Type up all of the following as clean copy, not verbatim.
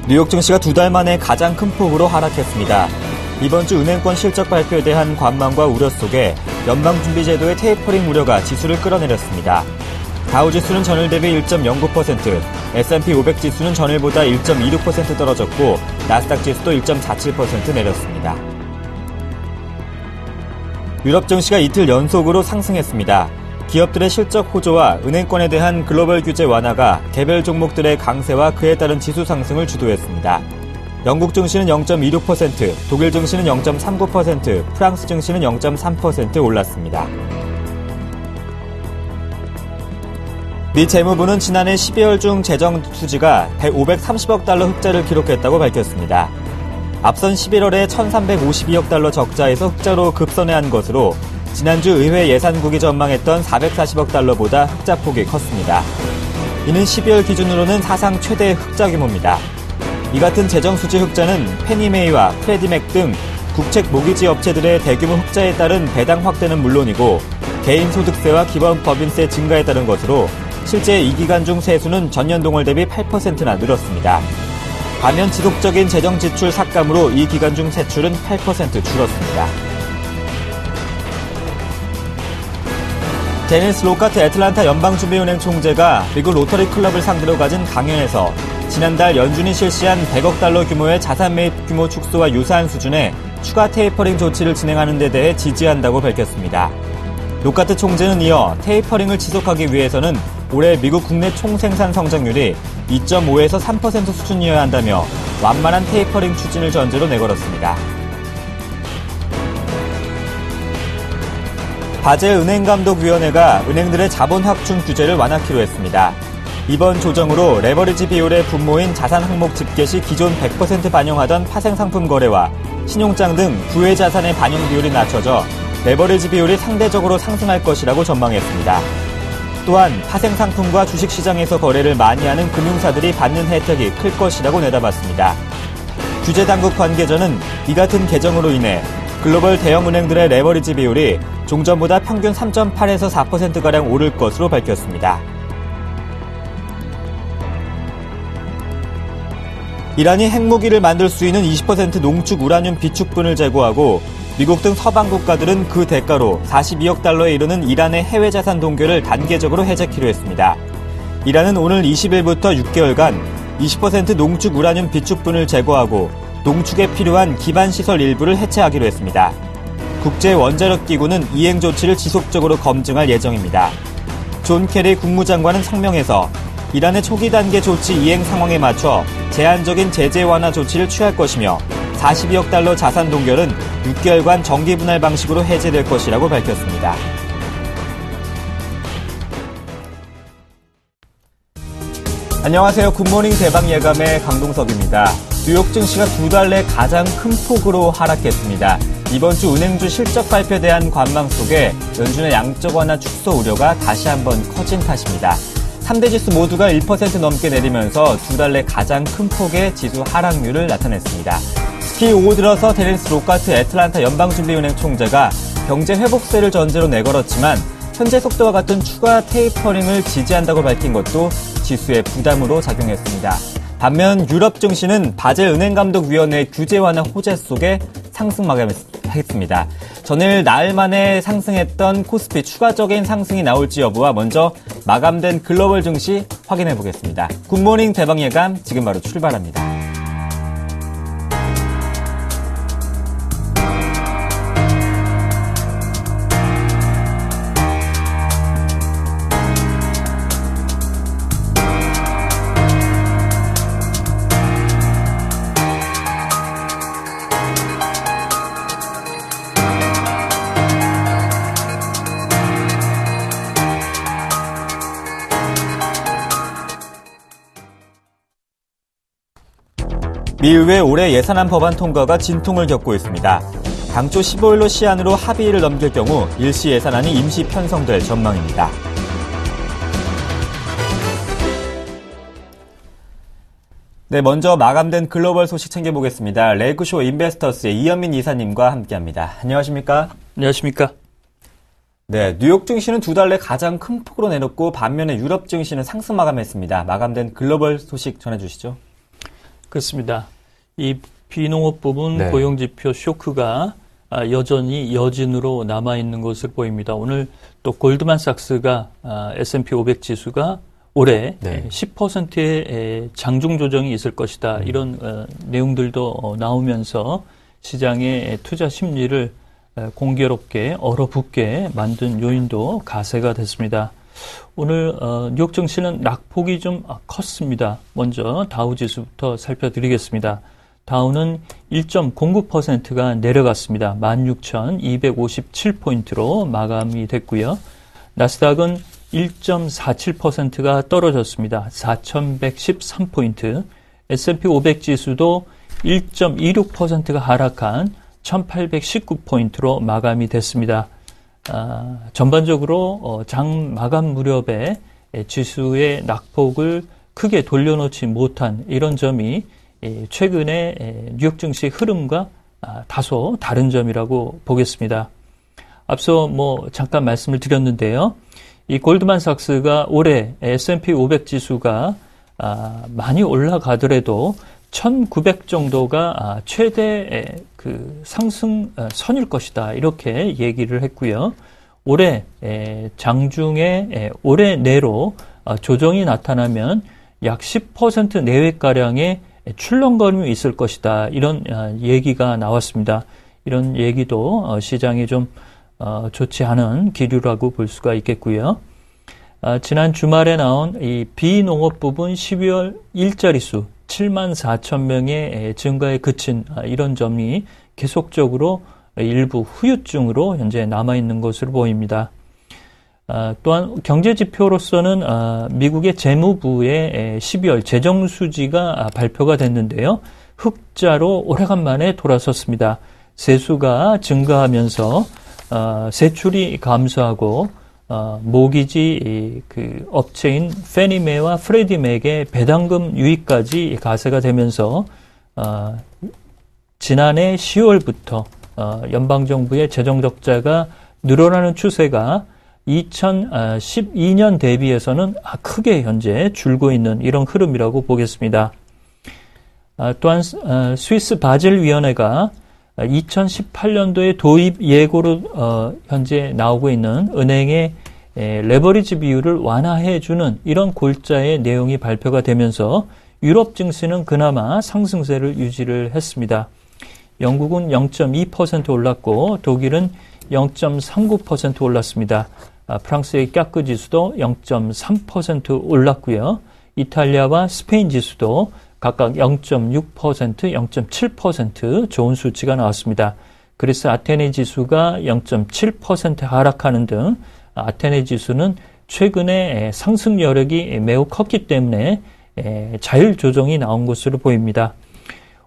뉴욕 증시가 2달 만에 가장 큰 폭으로 하락했습니다. 이번 주 은행권 실적 발표에 대한 관망과 우려 속에 연방준비제도의 테이퍼링 우려가 지수를 끌어내렸습니다. 다우지수는 전일 대비 1.09%, S&P 500 지수는 전일보다 1.26% 떨어졌고 나스닥 지수도 1.47% 내렸습니다. 유럽 증시가 이틀 연속으로 상승했습니다. 기업들의 실적 호조와 은행권에 대한 글로벌 규제 완화가 개별 종목들의 강세와 그에 따른 지수 상승을 주도했습니다. 영국 증시는 0.26%, 독일 증시는 0.39%, 프랑스 증시는 0.3% 올랐습니다. 미 재무부는 지난해 12월 중 재정 수지가 530억 달러 흑자를 기록했다고 밝혔습니다. 앞선 11월에 1,352억 달러 적자에서 흑자로 급선회한 것으로 지난주 의회 예산국이 전망했던 440억 달러보다 흑자폭이 컸습니다. 이는 12월 기준으로는 사상 최대 흑자 규모입니다. 이 같은 재정수지 흑자는 페니메이와 프레디맥 등 국책 모기지 업체들의 대규모 흑자에 따른 배당 확대는 물론이고 개인소득세와 기본법인세 증가에 따른 것으로 실제 이 기간 중 세수는 전년 동월 대비 8%나 늘었습니다. 반면 지속적인 재정지출 삭감으로 이 기간 중 세출은 8% 줄었습니다. 데니스 로카트 애틀란타 연방준비은행 총재가 미국 로터리 클럽을 상대로 가진 강연에서 지난달 연준이 실시한 100억 달러 규모의 자산 매입 규모 축소와 유사한 수준의 추가 테이퍼링 조치를 진행하는 데 대해 지지한다고 밝혔습니다. 로카트 총재는 이어 테이퍼링을 지속하기 위해서는 올해 미국 국내 총생산 성장률이 2.5에서 3% 수준이어야 한다며 완만한 테이퍼링 추진을 전제로 내걸었습니다. 바젤 은행감독위원회가 은행들의 자본 확충 규제를 완화키로 했습니다. 이번 조정으로 레버리지 비율의 분모인 자산 항목 집계 시 기존 100% 반영하던 파생상품 거래와 신용장 등 부의 자산의 반영 비율이 낮춰져 레버리지 비율이 상대적으로 상승할 것이라고 전망했습니다. 또한 파생상품과 주식시장에서 거래를 많이 하는 금융사들이 받는 혜택이 클 것이라고 내다봤습니다. 규제당국 관계자는 이 같은 개정으로 인해 글로벌 대형은행들의 레버리지 비율이 종전보다 평균 3.8에서 4%가량 오를 것으로 밝혔습니다. 이란이 핵무기를 만들 수 있는 20% 농축 우라늄 비축분을 제거하고 미국 등 서방 국가들은 그 대가로 42억 달러에 이르는 이란의 해외 자산 동결을 단계적으로 해제키로 했습니다. 이란은 오늘 20일부터 6개월간 20% 농축 우라늄 비축분을 제거하고 농축에 필요한 기반 시설 일부를 해체하기로 했습니다. 국제 원자력 기구는 이행 조치를 지속적으로 검증할 예정입니다. 존 케리 국무장관은 성명에서 이란의 초기 단계 조치 이행 상황에 맞춰 제한적인 제재 완화 조치를 취할 것이며 42억 달러 자산 동결은 6개월간 정기 분할 방식으로 해제될 것이라고 밝혔습니다. 안녕하세요. 굿모닝 대박 예감의 강동석입니다. 뉴욕 증시가 2달 내 가장 큰 폭으로 하락했습니다. 이번 주 은행주 실적 발표에 대한 관망 속에 연준의 양적 완화 축소 우려가 다시 한번 커진 탓입니다. 3대 지수 모두가 1% 넘게 내리면서 2달 내 가장 큰 폭의 지수 하락률을 나타냈습니다. 특히 올 들어서 데니스 로카트 애틀란타 연방준비은행 총재가 경제 회복세를 전제로 내걸었지만 현재 속도와 같은 추가 테이퍼링을 지지한다고 밝힌 것도 지수의 부담으로 작용했습니다. 반면 유럽 증시는 바젤 은행감독위원회의 규제 완화 호재 속에 상승 마감했습니다. 전일 나흘 만에 상승했던 코스피 추가적인 상승이 나올지 여부와 먼저 마감된 글로벌 증시 확인해 보겠습니다. 굿모닝 대박 예감 지금 바로 출발합니다. 미 의회 올해 예산안 법안 통과가 진통을 겪고 있습니다. 당초 15일로 시한으로 합의일을 넘길 경우 일시 예산안이 임시 편성될 전망입니다. 네, 먼저 마감된 글로벌 소식 챙겨보겠습니다. 레이크쇼 인베스터스의 이현민 이사님과 함께합니다. 안녕하십니까? 안녕하십니까? 네, 뉴욕 증시는 2달 내 가장 큰 폭으로 내렸고 반면에 유럽 증시는 상승 마감했습니다. 마감된 글로벌 소식 전해주시죠. 그렇습니다. 이 비농업 부분 네. 고용지표 쇼크가 여전히 여진으로 남아있는 것으로 보입니다. 오늘 또 골드만삭스가 S&P 500 지수가 올해 네. 10%의 장중 조정이 있을 것이다. 이런 내용들도 나오면서 시장의 투자 심리를 공교롭게 얼어붙게 만든 요인도 가세가 됐습니다. 오늘 뉴욕 증시는 낙폭이 좀 컸습니다. 먼저 다우지수부터 살펴드리겠습니다. 다우는 1.09%가 내려갔습니다. 16,257포인트로 마감이 됐고요. 나스닥은 1.47%가 떨어졌습니다. 4,113포인트. S&P 500 지수도 1.26%가 하락한 1,819포인트로 마감이 됐습니다. 전반적으로 장 마감 무렵에 지수의 낙폭을 크게 돌려놓지 못한 이런 점이 최근의 뉴욕 증시 흐름과 다소 다른 점이라고 보겠습니다. 앞서 잠깐 말씀을 드렸는데요. 이 골드만삭스가 올해 S&P 500 지수가 많이 올라가더라도 1900 정도가 최대 그 상승 선일 것이다. 이렇게 얘기를 했고요. 올해 장중에 올해 내로 조정이 나타나면 약 10% 내외가량의 출렁거림이 있을 것이다. 이런 얘기가 나왔습니다. 이런 얘기도 시장에 좀 좋지 않은 기류라고 볼 수가 있겠고요. 지난 주말에 나온 이 비농업 부분 12월 일자리 수 7만 4천 명의 증가에 그친 이런 점이 계속적으로 일부 후유증으로 현재 남아있는 것으로 보입니다. 또한 경제지표로서는 미국의 재무부의 12월 재정수지가 발표가 됐는데요. 흑자로 오래간만에 돌아섰습니다. 세수가 증가하면서 세출이 감소하고 모기지 그 업체인 페니메와 프레디맥의 배당금 유입까지 가세가 되면서 지난해 10월부터 연방정부의 재정적자가 늘어나는 추세가 2012년 대비해서는 크게 현재 줄고 있는 이런 흐름이라고 보겠습니다. 또한 스위스 바젤위원회가 2018년도에 도입 예고로 현재 나오고 있는 은행의 레버리지 비율을 완화해주는 이런 골자의 내용이 발표가 되면서 유럽 증시는 그나마 상승세를 유지를 했습니다. 영국은 0.2% 올랐고 독일은 0.39% 올랐습니다. 프랑스의 까크 지수도 0.3% 올랐고요. 이탈리아와 스페인 지수도 각각 0.6%, 0.7% 좋은 수치가 나왔습니다. 그래서 아테네 지수가 0.7% 하락하는 등 아테네 지수는 최근에 상승 여력이 매우 컸기 때문에 자율 조정이 나온 것으로 보입니다.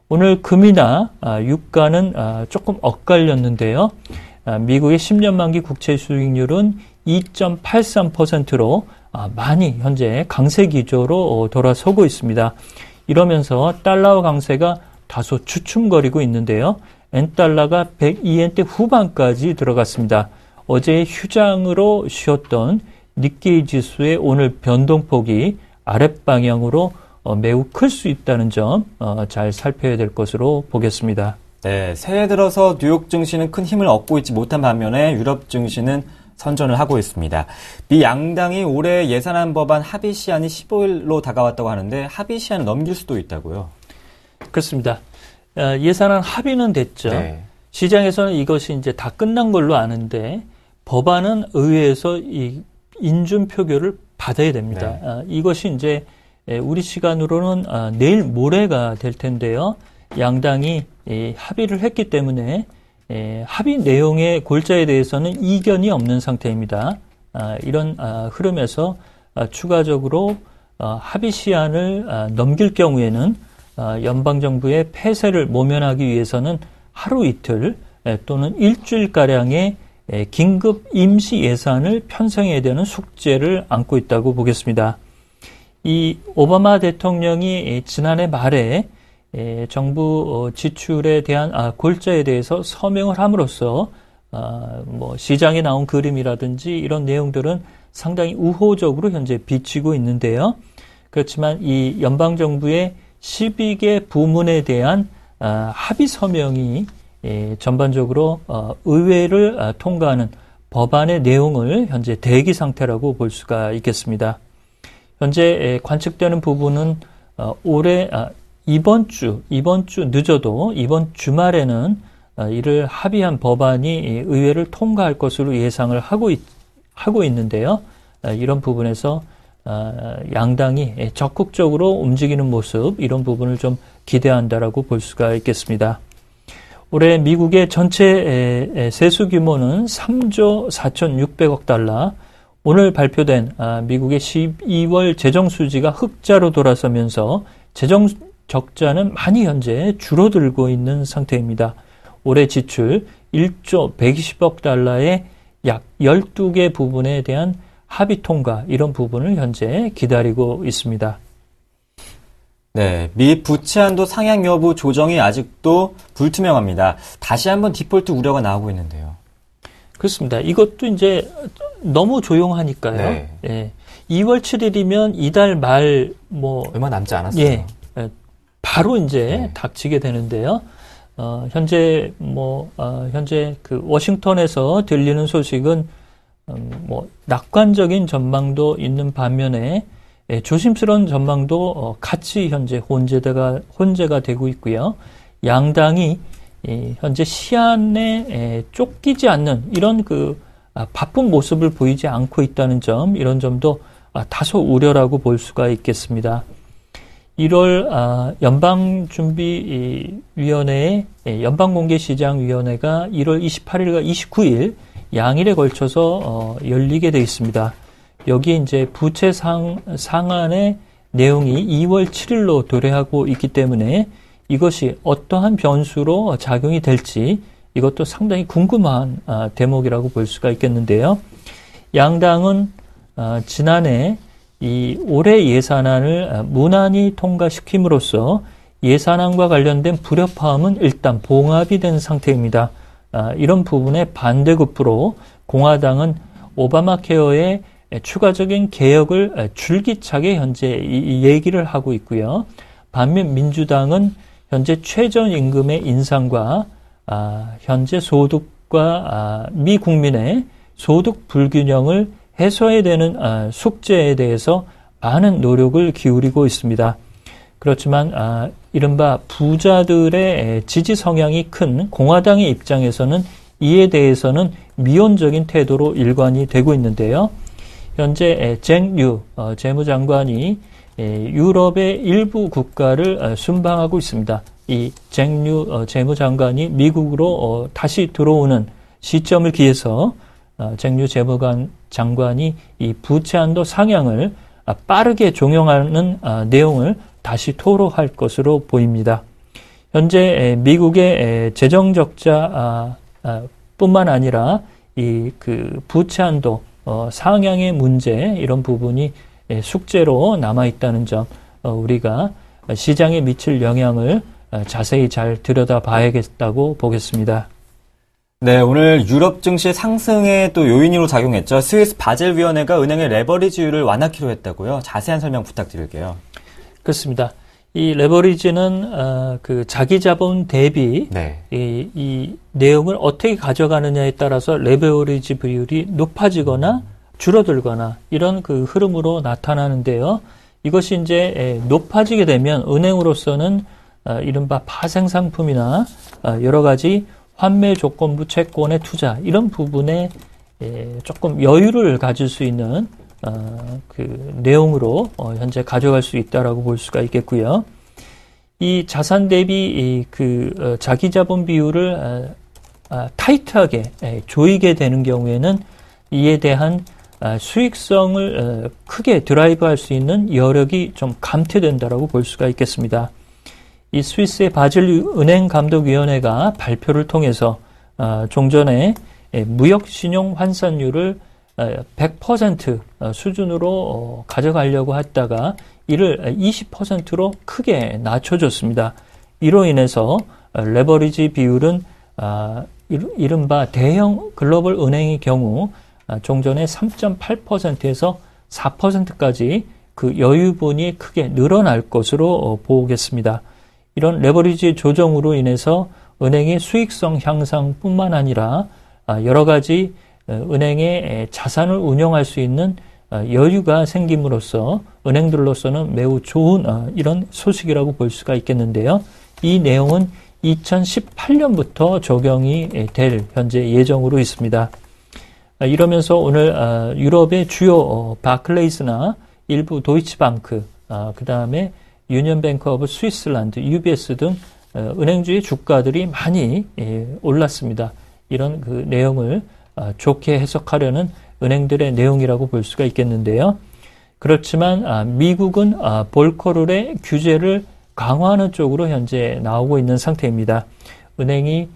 오늘 금이나 유가는 조금 엇갈렸는데요. 미국의 10년 만기 국채 수익률은 2.83%로 많이 현재 강세 기조로 돌아서고 있습니다. 이러면서 달러 강세가 다소 주춤거리고 있는데요. 엔달러가 102엔대 후반까지 들어갔습니다. 어제 휴장으로 쉬었던 니케이 지수의 오늘 변동폭이 아랫방향으로 매우 클 수 있다는 점 잘 살펴야 될 것으로 보겠습니다. 네, 새해 들어서 뉴욕 증시는 큰 힘을 얻고 있지 못한 반면에 유럽 증시는 선전을 하고 있습니다. 미 양당이 올해 예산안 법안 합의 시한이 15일로 다가왔다고 하는데 합의 시한을 넘길 수도 있다고요? 그렇습니다. 예산안 합의는 됐죠. 네. 시장에서는 이것이 이제 다 끝난 걸로 아는데 법안은 의회에서 이 인준 표결을 받아야 됩니다. 네. 이것이 이제 우리 시간으로는 내일 모레가 될 텐데요. 양당이 합의를 했기 때문에 합의 내용의 골자에 대해서는 이견이 없는 상태입니다. 이런 흐름에서 추가적으로 합의 시한을 넘길 경우에는 연방정부의 폐쇄를 모면하기 위해서는 하루 이틀 또는 일주일가량의 긴급 임시 예산을 편성해야 되는 숙제를 안고 있다고 보겠습니다. 이 오바마 대통령이 지난해 말에 정부 지출에 대한 골자에 대해서 서명을 함으로써 시장에 나온 그림이라든지 이런 내용들은 상당히 우호적으로 현재 비치고 있는데요. 그렇지만 이 연방 정부의 12개 부문에 대한 합의 서명이 전반적으로 의회를 통과하는 법안의 내용을 현재 대기 상태라고 볼 수가 있겠습니다. 현재 관측되는 부분은 올해 이번 주 늦어도 이번 주말에는 이를 합의한 법안이 의회를 통과할 것으로 예상을 하고 있는데요. 이런 부분에서 양당이 적극적으로 움직이는 모습, 이런 부분을 좀 기대한다라고 볼 수가 있겠습니다. 올해 미국의 전체 세수 규모는 3조 4,600억 달러, 오늘 발표된 미국의 12월 재정 수지가 흑자로 돌아서면서 재정 적자는 많이 현재 줄어들고 있는 상태입니다. 올해 지출 1조 120억 달러의 약 12개 부분에 대한 합의 통과, 이런 부분을 현재 기다리고 있습니다. 네, 미 부채 한도 상향 여부 조정이 아직도 불투명합니다. 다시 한번 디폴트 우려가 나오고 있는데요. 그렇습니다. 이것도 이제 너무 조용하니까요. 네. 예. 2월 7일이면 이달 말 얼마 남지 않았어요. 예. 바로 이제 네. 닥치게 되는데요. 현재 현재 그 워싱턴에서 들리는 소식은 낙관적인 전망도 있는 반면에 조심스러운 전망도 같이 현재 혼재가 되고 있고요. 양당이 현재 시한에 쫓기지 않는 이런 바쁜 모습을 보이지 않고 있다는 점, 이런 점도 다소 우려라고 볼 수가 있겠습니다. 1월 연방준비위원회의 연방공개시장위원회가 1월 28일과 29일 양일에 걸쳐서 열리게 되어 있습니다. 여기 이제 부채 상한의 내용이 2월 7일로 도래하고 있기 때문에 이것이 어떠한 변수로 작용이 될지, 이것도 상당히 궁금한 대목이라고 볼 수가 있겠는데요. 양당은 지난해 이 올해 예산안을 무난히 통과시킴으로써 예산안과 관련된 불협화음은 일단 봉합이 된 상태입니다. 이런 부분에 반대급부로 공화당은 오바마 케어의 추가적인 개혁을 줄기차게 현재 얘기를 하고 있고요. 반면 민주당은 현재 최저임금의 인상과 현재 소득과 미 국민의 소득 불균형을 해소해야 되는 숙제에 대해서 많은 노력을 기울이고 있습니다. 그렇지만 이른바 부자들의 지지 성향이 큰 공화당의 입장에서는 이에 대해서는 미온적인 태도로 일관이 되고 있는데요. 현재 잭류 재무장관이 유럽의 일부 국가를 순방하고 있습니다. 이 잭류 재무장관이 미국으로 다시 들어오는 시점을 기해서 잭류 재무장관이 이 부채 한도 상향을 빠르게 종용하는 내용을 다시 토로할 것으로 보입니다. 현재 미국의 재정 적자 뿐만 아니라 이 부채 한도 상향의 문제, 이런 부분이 숙제로 남아 있다는 점, 우리가 시장에 미칠 영향을 자세히 잘 들여다봐야겠다고 보겠습니다. 네, 오늘 유럽 증시 상승의 또 요인으로 작용했죠. 스위스 바젤위원회가 은행의 레버리지율을 완화키로 했다고요. 자세한 설명 부탁드릴게요. 그렇습니다. 이 레버리지는 자기 자본 대비 네. 이 내용을 어떻게 가져가느냐에 따라서 레버리지 비율이 높아지거나 줄어들거나 이런 흐름으로 나타나는데요. 이것이 이제 높아지게 되면 은행으로서는 이른바 파생 상품이나 여러 가지 환매 조건부 채권의 투자, 이런 부분에 조금 여유를 가질 수 있는 내용으로 현재 가져갈 수 있다라고 볼 수가 있겠고요. 이 자산 대비 자기 자본 비율을 타이트하게 조이게 되는 경우에는 이에 대한 수익성을 크게 드라이브할 수 있는 여력이 좀 감퇴된다라고 볼 수가 있겠습니다. 이 스위스의 바젤 은행감독위원회가 발표를 통해서 종전에 무역신용 환산율을 100% 수준으로 가져가려고 했다가 이를 20%로 크게 낮춰줬습니다. 이로 인해서 레버리지 비율은 이른바 대형 글로벌 은행의 경우 종전의 3.8%에서 4%까지 그 여유분이 크게 늘어날 것으로 보겠습니다. 이런 레버리지 조정으로 인해서 은행의 수익성 향상뿐만 아니라 여러 가지 은행의 자산을 운영할 수 있는 여유가 생김으로써 은행들로서는 매우 좋은 이런 소식이라고 볼 수가 있겠는데요. 이 내용은 2018년부터 적용이 될 현재 예정으로 있습니다. 이러면서 오늘 유럽의 주요 바클레이스나 일부 도이치방크, 그 다음에 유니언뱅크 오브 스위스란드, UBS 등 은행주의 주가들이 많이 올랐습니다. 이런 그 내용을 좋게 해석하려는 은행들의 내용이라고 볼 수가 있겠는데요. 그렇지만 미국은 볼커룰의 규제를 강화하는 쪽으로 현재 나오고 있는 상태입니다. 은행이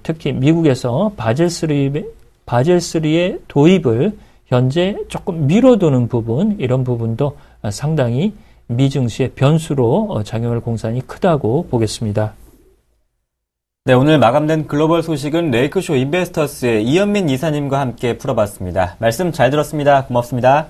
특히 미국에서 바젤3의 도입을 현재 조금 미뤄두는 부분, 이런 부분도 상당히 미증시의 변수로 작용할 공산이 크다고 보겠습니다. 네, 오늘 마감된 글로벌 소식은 레이크쇼 인베스터스의 이현민 이사님과 함께 풀어봤습니다. 말씀 잘 들었습니다. 고맙습니다.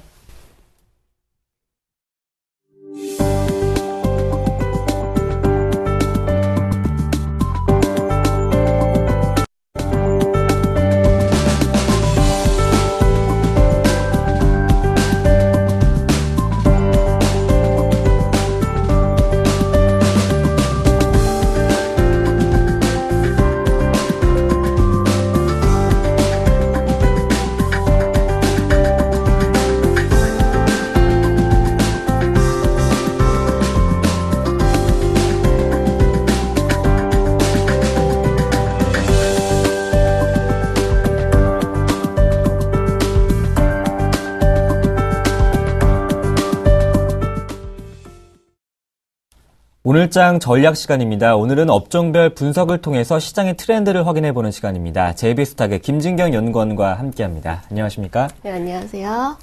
오늘장 전략 시간입니다. 오늘은 업종별 분석을 통해서 시장의 트렌드를 확인해보는 시간입니다. JB스탁의 김진경 연구원과 함께합니다. 안녕하십니까? 네, 안녕하세요.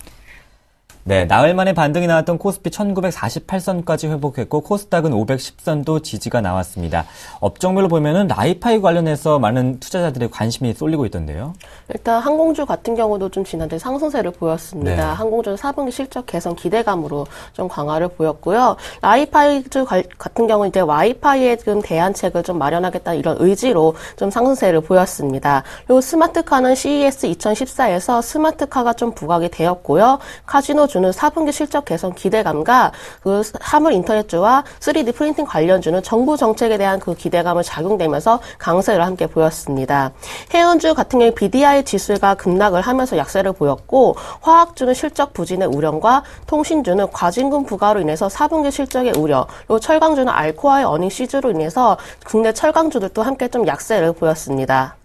네, 나흘 만에 반등이 나왔던 코스피 1948선까지 회복했고 코스닥은 510선도 지지가 나왔습니다. 업종별로 보면은 라이파이 관련해서 많은 투자자들의 관심이 쏠리고 있던데요. 일단 항공주 같은 경우도 좀 지난달 상승세를 보였습니다. 네. 항공주는 4분기 실적 개선 기대감으로 좀 강화를 보였고요. 라이파이주 같은 경우는 이제 와이파이에 좀 대안책을 좀 마련하겠다는 이런 의지로 좀 상승세를 보였습니다. 그리고 스마트카는 CES 2014에서 스마트카가 좀 부각이 되었고요. 카지노 주는 4분기 실적 개선 기대감과 그 화물 인터넷주와 3D 프린팅 관련주는 정부 정책에 대한 그 기대감을 작용되면서 강세를 함께 보였습니다. 해운주 같은 경우 BDI 지수가 급락을 하면서 약세를 보였고 화학주는 실적 부진의 우려과 통신주는 과징금 부과로 인해서 4분기 실적의 우려, 그리고 철강주는 알코아의 어닝 시즈로 인해서 국내 철강주들도 함께 좀 약세를 보였습니다.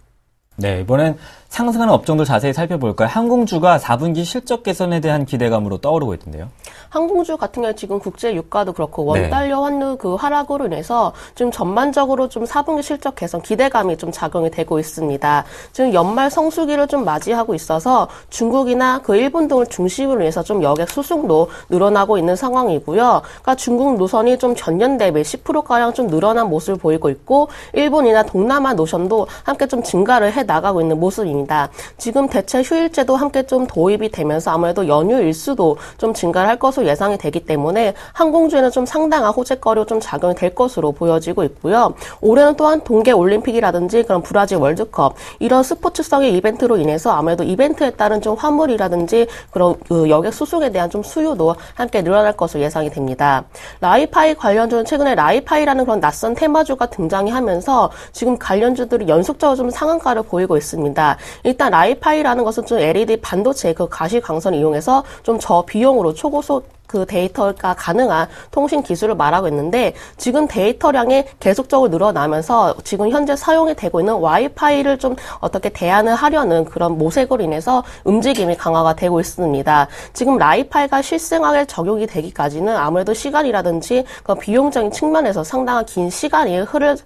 네, 이번엔 상승하는 업종들 자세히 살펴볼까요? 항공주가 4분기 실적 개선에 대한 기대감으로 떠오르고 있던데요. 항공주 같은 경우 지금 국제 유가도 그렇고 원달러 환율 그 하락으로 인해서 좀 전반적으로 좀 4분기 실적 개선 기대감이 좀 작용이 되고 있습니다. 지금 연말 성수기를 좀 맞이하고 있어서 중국이나 그 일본 등을 중심으로 해서 좀 여객 수송도 늘어나고 있는 상황이고요. 그러니까 중국 노선이 좀 전년 대비 10%가량 좀 늘어난 모습을 보이고 있고 일본이나 동남아 노선도 함께 좀 증가를 해 나가고 있는 모습입니다. 지금 대체 휴일제도 함께 좀 도입이 되면서 아무래도 연휴 일수도 좀 증가를 할 것으로 예상이 되기 때문에 항공주에는 좀 상당한 호재거리로 좀 작용이 될 것으로 보여지고 있고요. 올해는 또한 동계올림픽이라든지 그런 브라질 월드컵 이런 스포츠성의 이벤트로 인해서 아무래도 이벤트에 따른 좀 화물이라든지 그런 그 여객 수송에 대한 좀 수요도 함께 늘어날 것으로 예상이 됩니다. 라이파이 관련주는 최근에 라이파이라는 그런 낯선 테마주가 등장이 하면서 지금 관련주들이 연속적으로 좀 상한가를 보이고 있습니다. 일단 라이파이라는 것은 좀 LED 반도체 그 가시광선을 이용해서 좀 저비용으로 초고속 그 데이터가 가능한 통신 기술을 말하고 있는데 지금 데이터량이 계속적으로 늘어나면서 지금 현재 사용이 되고 있는 와이파이를 좀 어떻게 대안을 하려는 그런 모색으로 인해서 움직임이 강화가 되고 있습니다. 지금 라이파이가 실생활에 적용이 되기까지는 아무래도 시간이라든지 그 비용적인 측면에서 상당한 긴 시간이 흐를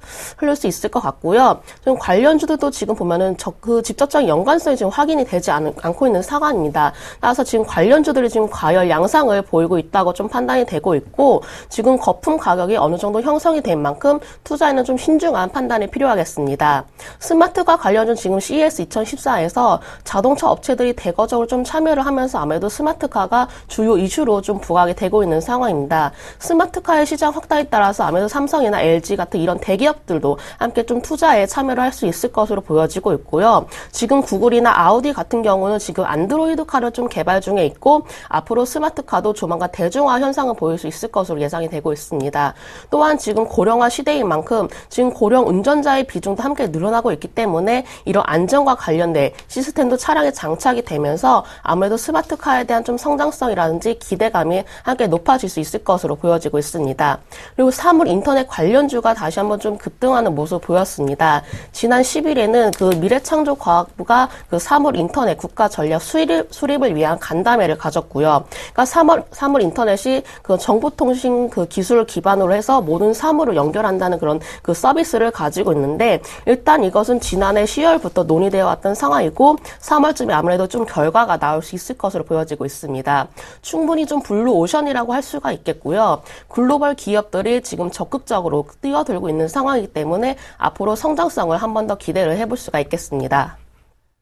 수 있을 것 같고요. 좀 관련주들도 지금 보면은 그 직접적인 연관성이 지금 확인이 되지 않고 있는 상황입니다. 따라서 지금 관련주들이 지금 과열 양상을 보이고 보이고 있다고 좀 판단이 되고 있고 지금 거품 가격이 어느 정도 형성이 된 만큼 투자에는 좀 신중한 판단이 필요하겠습니다. 스마트카 관련주 지금 CES 2014에서 자동차 업체들이 대거적으로 좀 참여를 하면서 아무래도 스마트카가 주요 이슈로 좀 부각이 되고 있는 상황입니다. 스마트카의 시장 확대에 따라서 아무래도 삼성이나 LG 같은 이런 대기업들도 함께 좀 투자에 참여를 할 수 있을 것으로 보여지고 있고요. 지금 구글이나 아우디 같은 경우는 지금 안드로이드 카를 좀 개발 중에 있고 앞으로 스마트카도 조만간 대중화 현상을 보일 수 있을 것으로 예상이 되고 있습니다. 또한 지금 고령화 시대인 만큼 지금 고령 운전자의 비중도 함께 늘어나고 있기 때문에 이런 안전과 관련된 시스템도 차량에 장착이 되면서 아무래도 스마트카에 대한 좀 성장성이라든지 기대감이 함께 높아질 수 있을 것으로 보여지고 있습니다. 그리고 사물 인터넷 관련주가 다시 한번 좀 급등하는 모습을 보였습니다. 지난 10일에는 그 미래창조과학부가 그 사물 인터넷 국가 전략 수립을 위한 간담회를 가졌고요. 그러니까 사물 인터넷이 그 정보통신 그 기술을 기반으로 해서 모든 사물을 연결한다는 그런 그 서비스를 가지고 있는데 일단 이것은 지난해 10월부터 논의되어 왔던 상황이고 3월쯤에 아무래도 좀 결과가 나올 수 있을 것으로 보여지고 있습니다. 충분히 좀 블루 오션이라고 할 수가 있겠고요. 글로벌 기업들이 지금 적극적으로 뛰어들고 있는 상황이기 때문에 앞으로 성장성을 한 번 더 기대를 해볼 수가 있겠습니다.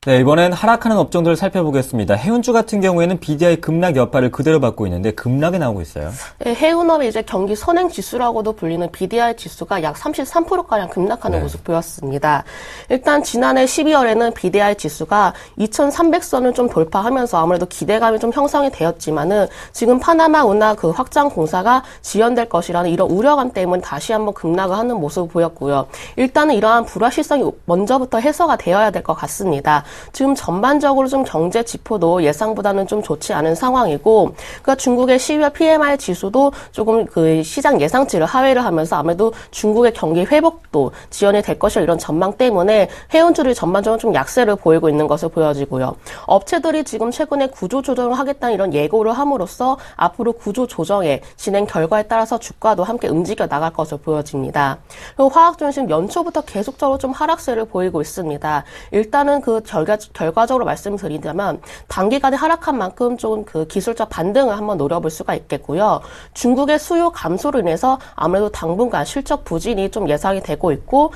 네, 이번엔 하락하는 업종들을 살펴보겠습니다. 해운주 같은 경우에는 BDI 급락 여파를 그대로 받고 있는데 급락이 나오고 있어요. 네, 해운업의 이제 경기 선행 지수라고도 불리는 BDI 지수가 약 33%가량 급락하는 모습 보였습니다. 일단 지난해 12월에는 BDI 지수가 2,300선을 좀 돌파하면서 아무래도 기대감이 좀 형성이 되었지만은 지금 파나마 운하 그 확장 공사가 지연될 것이라는 이런 우려감 때문에 다시 한번 급락을 하는 모습을 보였고요. 일단은 이러한 불확실성이 먼저부터 해소가 되어야 될 것 같습니다. 지금 전반적으로 좀 경제 지표도 예상보다는 좀 좋지 않은 상황이고, 그러니까 중국의 12월 PMI 지수도 조금 그 시장 예상치를 하회를 하면서 아무래도 중국의 경기 회복도 지연이 될 것이라 이런 전망 때문에 해운주들이 전반적으로 좀 약세를 보이고 있는 것으로 보여지고요. 업체들이 지금 최근에 구조 조정을 하겠다는 이런 예고를 함으로써 앞으로 구조 조정의 진행 결과에 따라서 주가도 함께 움직여 나갈 것으로 보여집니다. 그리고 화학주는 지금 연초부터 계속적으로 좀 하락세를 보이고 있습니다. 일단은 그 결과적으로 말씀드리자면 단기간에 하락한 만큼 좀 그 기술적 반등을 한번 노려볼 수가 있겠고요. 중국의 수요 감소로 인해서 아무래도 당분간 실적 부진이 좀 예상이 되고 있고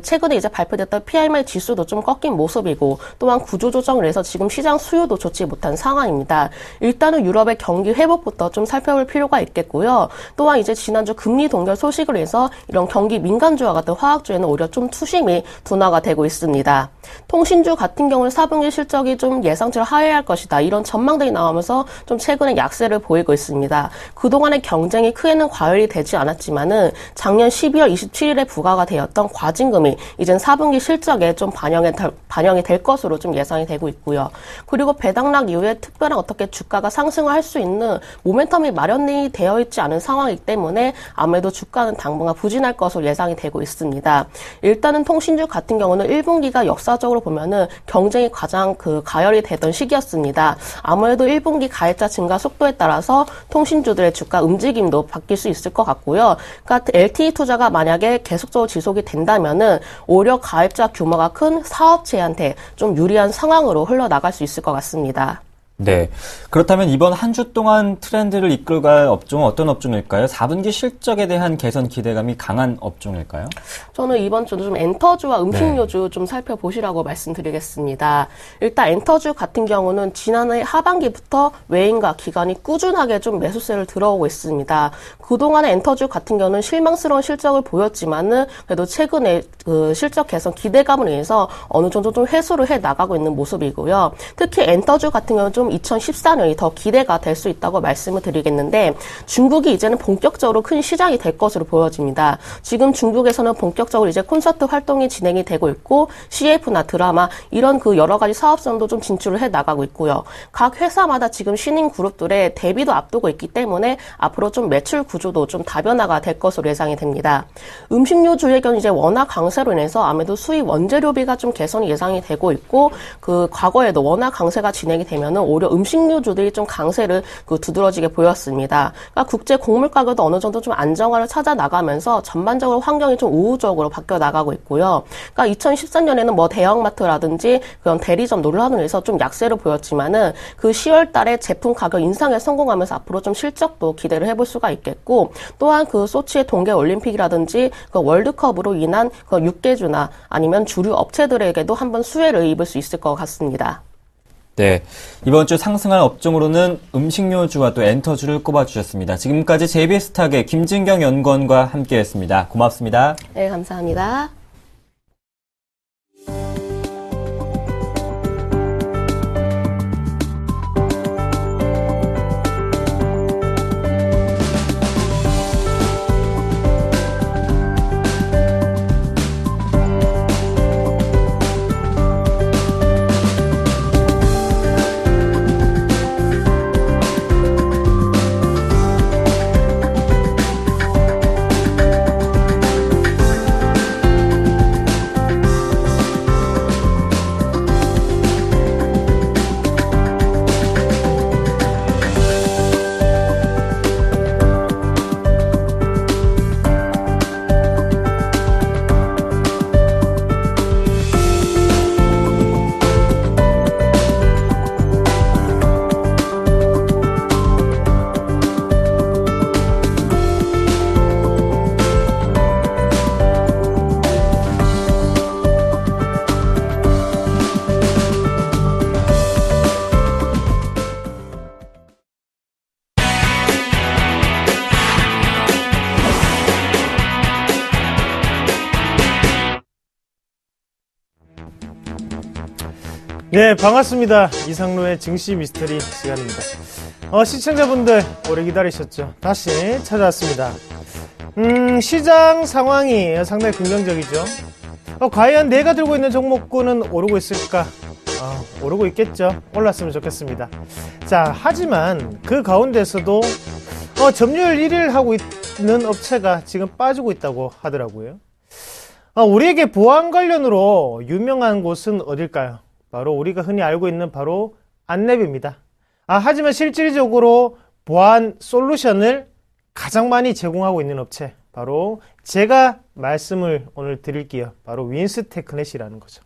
최근에 이제 발표됐던 PMI 지수도 좀 꺾인 모습이고 또한 구조조정을 해서 지금 시장 수요도 좋지 못한 상황입니다. 일단은 유럽의 경기 회복부터 좀 살펴볼 필요가 있겠고요. 또한 이제 지난주 금리 동결 소식으로 해서 이런 경기 민간주와 같은 화학주에는 오히려 좀 투심이 둔화가 되고 있습니다. 통신주 같은 경우는 4분기 실적이 좀 예상치를 하회할 것이다. 이런 전망들이 나오면서 좀 최근에 약세를 보이고 있습니다. 그동안의 경쟁이 크게는 과열이 되지 않았지만은 작년 12월 27일에 부과가 되었던 과징금이 이젠 4분기 실적에 좀 반영이 될 것으로 좀 예상이 되고 있고요. 그리고 배당락 이후에 특별한 어떻게 주가가 상승을 할 수 있는 모멘텀이 마련이 되어 있지 않은 상황이기 때문에 아무래도 주가는 당분간 부진할 것으로 예상이 되고 있습니다. 일단은 통신주 같은 경우는 1분기가 역사적으로 보면은 경쟁이 가장 가열이 되던 시기였습니다. 아무래도 1분기 가입자 증가 속도에 따라서 통신주들의 주가 움직임도 바뀔 수 있을 것 같고요. 그러니까 LTE 투자가 만약에 계속적으로 지속이 된다면은 오히려 가입자 규모가 큰 사업체한테 좀 유리한 상황으로 흘러나갈 수 있을 것 같습니다. 네. 그렇다면 이번 한 주 동안 트렌드를 이끌어갈 업종은 어떤 업종일까요? 4분기 실적에 대한 개선 기대감이 강한 업종일까요? 저는 이번 주도 좀 엔터주와 음식료주 좀 살펴보시라고 말씀드리겠습니다. 일단 엔터주 같은 경우는 지난해 하반기부터 외인과 기관이 꾸준하게 좀 매수세를 들어오고 있습니다. 그동안의 엔터주 같은 경우는 실망스러운 실적을 보였지만은 그래도 최근에 그 실적 개선 기대감을 위해서 어느 정도 좀 회수를 해 나가고 있는 모습이고요. 특히 엔터주 같은 경우는 좀 2014년이 더 기대가 될 수 있다고 말씀을 드리겠는데 중국이 이제는 본격적으로 큰 시장이 될 것으로 보여집니다. 지금 중국에서는 본격적으로 이제 콘서트 활동이 진행이 되고 있고 CF나 드라마 이런 그 여러 가지 사업성도 좀 진출을 해 나가고 있고요. 각 회사마다 지금 신인 그룹들의 데뷔도 앞두고 있기 때문에 앞으로 좀 매출 구조도 좀 다변화가 될 것으로 예상이 됩니다. 음식료 주의 경우 이제 워낙 강세로 인해서 아무래도 수입 원재료비가 좀 개선이 예상이 되고 있고 그 과거에도 워낙 강세가 진행이 되면은 오히려 음식료주들이 좀 강세를 두드러지게 보였습니다. 그러니까 국제 곡물 가격도 어느 정도 좀 안정화를 찾아 나가면서 전반적으로 환경이 좀 우호적으로 바뀌어 나가고 있고요. 그러니까 2013년에는 뭐 대형마트라든지 그런 대리점 논란으로 해서 좀 약세를 보였지만은 그 10월 달에 제품 가격 인상에 성공하면서 앞으로 좀 실적도 기대를 해볼 수가 있겠고, 또한 그 소치의 동계 올림픽이라든지 그 월드컵으로 인한 그 육개주나 아니면 주류 업체들에게도 한번 수혜를 입을 수 있을 것 같습니다. 네, 이번 주 상승한 업종으로는 음식료주와 또 엔터주를 꼽아주셨습니다. 지금까지 JBS탁의 김진경 연구원과 함께했습니다. 고맙습니다. 네, 감사합니다. 네, 반갑습니다. 이상로의 증시 미스터리 시간입니다. 시청자분들 오래 기다리셨죠? 다시 찾아왔습니다. 시장 상황이 상당히 긍정적이죠. 과연 내가 들고 있는 종목군은 오르고 있을까? 오르고 있겠죠. 올랐으면 좋겠습니다. 자, 하지만 그 가운데서도 점유율 1위를 하고 있는 업체가 지금 빠지고 있다고 하더라고요. 우리에게 보안 관련으로 유명한 곳은 어딜까요? 바로 우리가 흔히 알고 있는 바로 안랩입니다. 하지만 실질적으로 보안 솔루션을 가장 많이 제공하고 있는 업체, 바로 제가 말씀을 오늘 드릴게요. 바로 윈스테크넷이라는 거죠.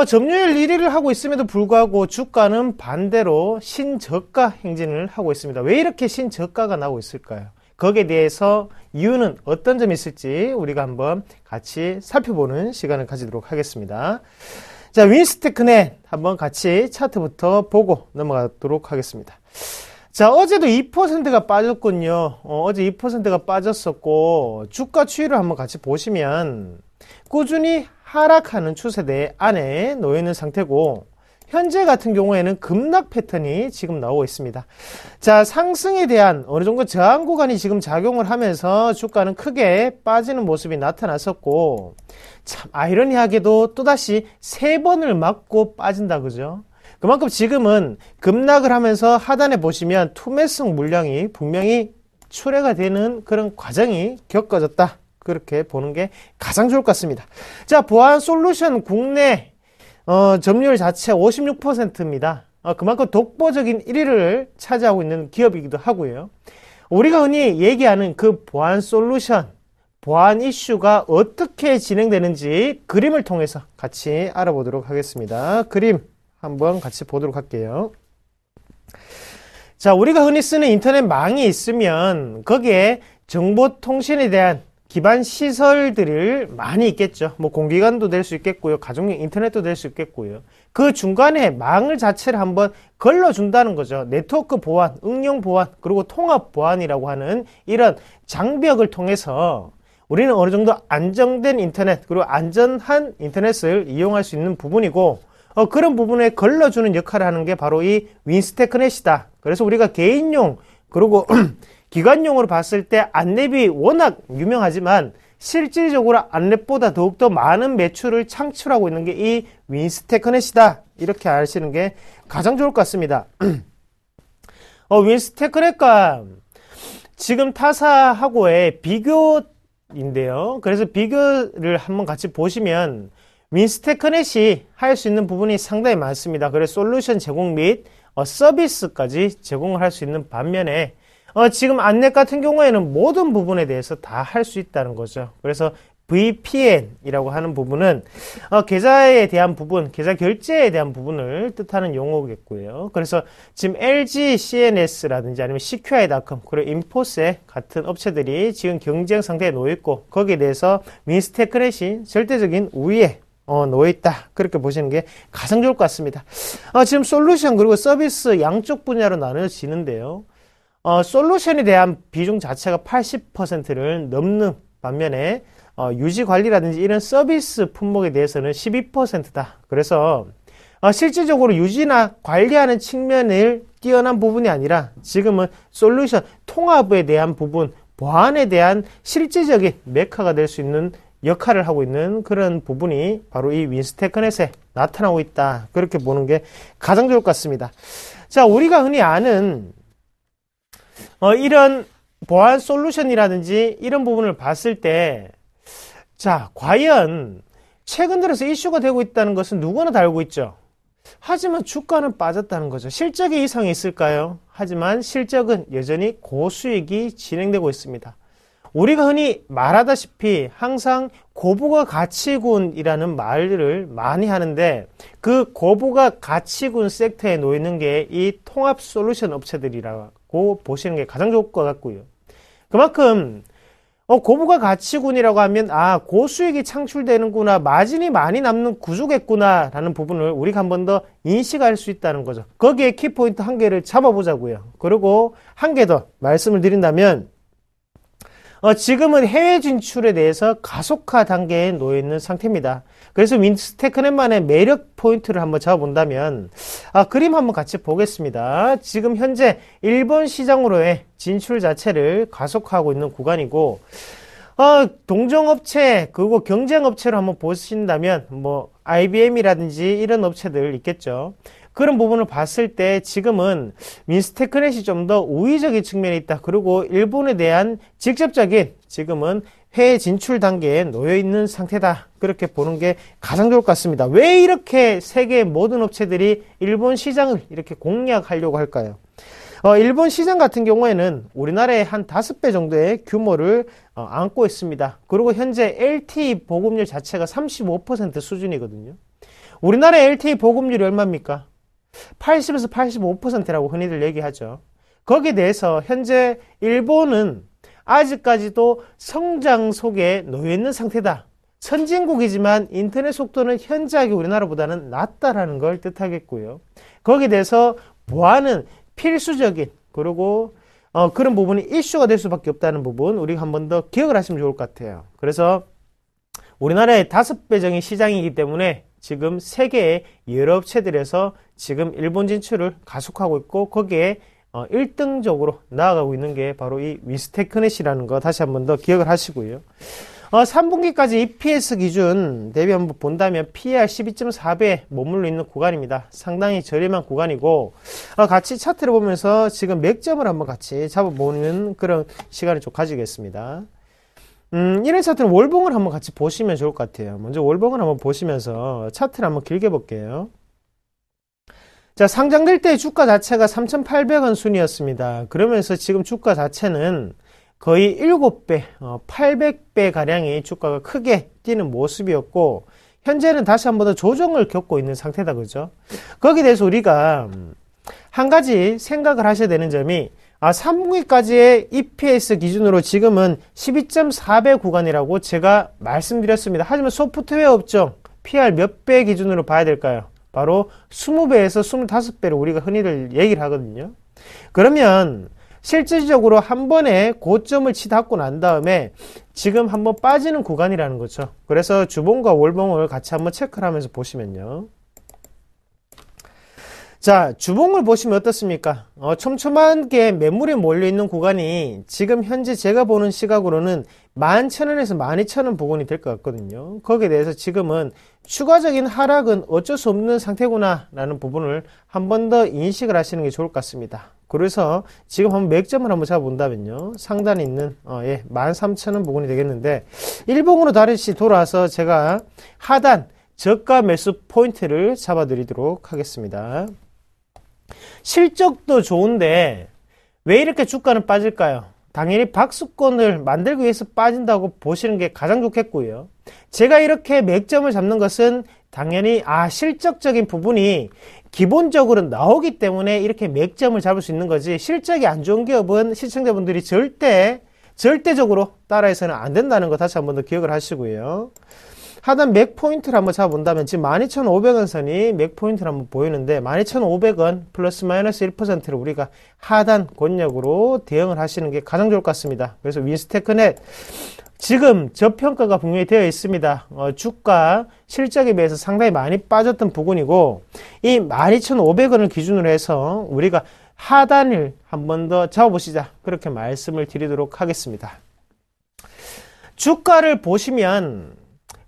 점유율 1위를 하고 있음에도 불구하고 주가는 반대로 신저가 행진을 하고 있습니다. 왜 이렇게 신저가가 나오고 있을까요? 거기에 대해서 이유는 어떤 점이 있을지 우리가 한번 같이 살펴보는 시간을 가지도록 하겠습니다. 자, 윈스테크넷 한번 같이 차트부터 보고 넘어가도록 하겠습니다. 자, 어제도 2%가 빠졌군요. 어제 2%가 빠졌었고, 주가 추이를 한번 같이 보시면 꾸준히 하락하는 추세대 안에 놓여있는 상태고, 현재 같은 경우에는 급락 패턴이 지금 나오고 있습니다. 자, 상승에 대한 어느 정도 저항 구간이 지금 작용을 하면서 주가는 크게 빠지는 모습이 나타났었고, 참 아이러니하게도 또다시 3번을 맞고 빠진다, 그죠? 그만큼 지금은 급락을 하면서 하단에 보시면 투매성 물량이 분명히 출회가 되는 그런 과정이 겪어졌다, 그렇게 보는 게 가장 좋을 것 같습니다. 자, 보안 솔루션 국내 점유율 자체 56%입니다. 그만큼 독보적인 1위를 차지하고 있는 기업이기도 하고요. 우리가 흔히 얘기하는 그 보안 솔루션, 보안 이슈가 어떻게 진행되는지 그림을 통해서 같이 알아보도록 하겠습니다. 그림 한번 같이 보도록 할게요. 자, 우리가 흔히 쓰는 인터넷망이 있으면 거기에 정보통신에 대한 기반 시설들을 많이 있겠죠. 뭐 공기관도 될 수 있겠고요. 가정용 인터넷도 될 수 있겠고요. 그 중간에 망을 자체를 한번 걸러준다는 거죠. 네트워크 보안, 응용 보안, 그리고 통합 보안이라고 하는 이런 장벽을 통해서 우리는 어느 정도 안정된 인터넷, 그리고 안전한 인터넷을 이용할 수 있는 부분이고, 그런 부분에 걸러주는 역할을 하는 게 바로 이 윈스테크넷이다. 그래서 우리가 개인용, 그리고 기관용으로 봤을 때 안랩이 워낙 유명하지만 실질적으로 안랩보다 더욱더 많은 매출을 창출하고 있는 게 이 윈스테크넷이다, 이렇게 아시는 게 가장 좋을 것 같습니다. 윈스테크넷과 지금 타사하고의 비교인데요. 그래서 비교를 한번 같이 보시면 윈스테크넷이 할 수 있는 부분이 상당히 많습니다. 그래서 솔루션 제공 및 서비스까지 제공을 할 수 있는 반면에 지금 안넷 같은 경우에는 모든 부분에 대해서 다 할 수 있다는 거죠. 그래서 VPN이라고 하는 부분은 계좌에 대한 부분, 계좌 결제에 대한 부분을 뜻하는 용어겠고요. 그래서 지금 LG CNS라든지 아니면 CQI.com 그리고 인포셋 같은 업체들이 지금 경쟁 상태에 놓여 있고 거기에 대해서 윈스테크넷이 절대적인 우위에 놓여 있다. 그렇게 보시는 게 가장 좋을 것 같습니다. 지금 솔루션 그리고 서비스 양쪽 분야로 나눠지는데요. 솔루션에 대한 비중 자체가 80%를 넘는 반면에 유지 관리라든지 이런 서비스 품목에 대해서는 12%다. 그래서 실질적으로 유지나 관리하는 측면을 뛰어난 부분이 아니라 지금은 솔루션 통합에 대한 부분, 보안에 대한 실질적인 메카가 될 수 있는 역할을 하고 있는 그런 부분이 바로 이 윈스테크넷에 나타나고 있다. 그렇게 보는 게 가장 좋을 것 같습니다. 자, 우리가 흔히 아는 이런 보안 솔루션이라든지 이런 부분을 봤을 때 자, 과연 최근 들어서 이슈가 되고 있다는 것은 누구나 다 알고 있죠. 하지만 주가는 빠졌다는 거죠. 실적에 이상이 있을까요? 하지만 실적은 여전히 고수익이 진행되고 있습니다. 우리가 흔히 말하다시피 항상 고부가 가치군이라는 말을 많이 하는데 그 고부가 가치군 섹터에 놓이는 게 이 통합 솔루션 업체들이라고 보시는 게 가장 좋을 것 같고요. 그만큼 고부가 가치군이라고 하면 고수익이 창출되는구나, 마진이 많이 남는 구조겠구나 라는 부분을 우리가 한 번 더 인식할 수 있다는 거죠. 거기에 키포인트 한 개를 잡아보자고요. 그리고 한 개 더 말씀을 드린다면 지금은 해외 진출에 대해서 가속화 단계에 놓여 있는 상태입니다. 그래서 윈스테크넷만의 매력 포인트를 한번 잡아본다면 그림 한번 같이 보겠습니다. 지금 현재 일본 시장으로의 진출 자체를 가속화하고 있는 구간이고 동종업체 그리고 경쟁업체로 한번 보신다면 IBM이라든지 이런 업체들 있겠죠. 그런 부분을 봤을 때 지금은 윈스테크넷이 좀 더 우위적인 측면에 있다. 그리고 일본에 대한 직접적인 지금은 해외 진출 단계에 놓여 있는 상태다. 그렇게 보는 게 가장 좋을 것 같습니다. 왜 이렇게 세계 모든 업체들이 일본 시장을 이렇게 공략하려고 할까요? 일본 시장 같은 경우에는 우리나라의 한 5배 정도의 규모를 안고 있습니다. 그리고 현재 LTE 보급률 자체가 35% 수준이거든요. 우리나라의 LTE 보급률이 얼마입니까? 80에서 85%라고 흔히들 얘기하죠. 거기에 대해서 현재 일본은 아직까지도 성장 속에 놓여 있는 상태다. 선진국이지만 인터넷 속도는 현저하게 우리나라보다는 낮다라는 걸 뜻하겠고요. 거기에 대해서 보안은 필수적인 그리고 그런 부분이 이슈가 될 수밖에 없다는 부분 우리가 한 번 더 기억을 하시면 좋을 것 같아요. 그래서 우리나라의 5배정의 시장이기 때문에 지금 세계의 여러 업체들에서 지금 일본 진출을 가속하고 있고 거기에 1등적으로 나아가고 있는 게 바로 이 윈스테크넷이라는 거 다시 한번 더 기억을 하시고요. 3분기까지 EPS 기준 대비 한번 본다면 PER 12.4배 머물러 있는 구간입니다. 상당히 저렴한 구간이고 같이 차트를 보면서 지금 맥점을 한번 같이 잡아보는 그런 시간을 좀 가지겠습니다. 이런 차트는 월봉을 한번 같이 보시면 좋을 것 같아요. 먼저 월봉을 한번 보시면서 차트를 한번 길게 볼게요. 자, 상장될 때 주가 자체가 3,800원 순이었습니다. 그러면서 지금 주가 자체는 거의 7배, 800배 가량의 주가가 크게 뛰는 모습이었고 현재는 다시 한번 더 조정을 겪고 있는 상태다. 그죠? 거기에 대해서 우리가 한 가지 생각을 하셔야 되는 점이 3분기까지의 EPS 기준으로 지금은 12.4배 구간이라고 제가 말씀드렸습니다. 하지만 소프트웨어 업종 PR 몇 배 기준으로 봐야 될까요? 바로 20배에서 25배를 우리가 흔히들 얘기를 하거든요. 그러면 실질적으로 한 번에 고점을 치닫고 난 다음에 지금 한번 빠지는 구간이라는 거죠. 그래서 주봉과 월봉을 같이 한번 체크를 하면서 보시면요. 자, 주봉을 보시면 어떻습니까? 촘촘하게 매물이 몰려있는 구간이 지금 현재 제가 보는 시각으로는 11,000원에서 12,000원 부근이 될 것 같거든요. 거기에 대해서 지금은 추가적인 하락은 어쩔 수 없는 상태구나 라는 부분을 한 번 더 인식을 하시는 게 좋을 것 같습니다. 그래서 지금 한번 맥점을 한번 잡아본다면요. 상단에 있는 13,000원 부근이 되겠는데 일봉으로 다시 돌아와서 제가 하단 저가 매수 포인트를 잡아드리도록 하겠습니다. 실적도 좋은데 왜 이렇게 주가는 빠질까요? 당연히 박수권을 만들기 위해서 빠진다고 보시는 게 가장 좋겠고요. 제가 이렇게 맥점을 잡는 것은 당연히 실적적인 부분이 기본적으로 나오기 때문에 이렇게 맥점을 잡을 수 있는 거지, 실적이 안 좋은 기업은 시청자분들이 절대적으로 따라해서는 안 된다는 거 다시 한 번 더 기억을 하시고요. 하단 맥 포인트를 한번 잡아본다면 지금 12,500원 선이 맥 포인트를 한번 보이는데 12,500원 플러스 마이너스 1%를 우리가 하단 권역으로 대응을 하시는 게 가장 좋을 것 같습니다. 그래서 윈스테크넷 지금 저평가가 분명히 되어 있습니다. 주가 실적에 비해서 상당히 많이 빠졌던 부분이고, 이 12,500원을 기준으로 해서 우리가 하단을 한 번 더 잡아보시자, 그렇게 말씀을 드리도록 하겠습니다. 주가를 보시면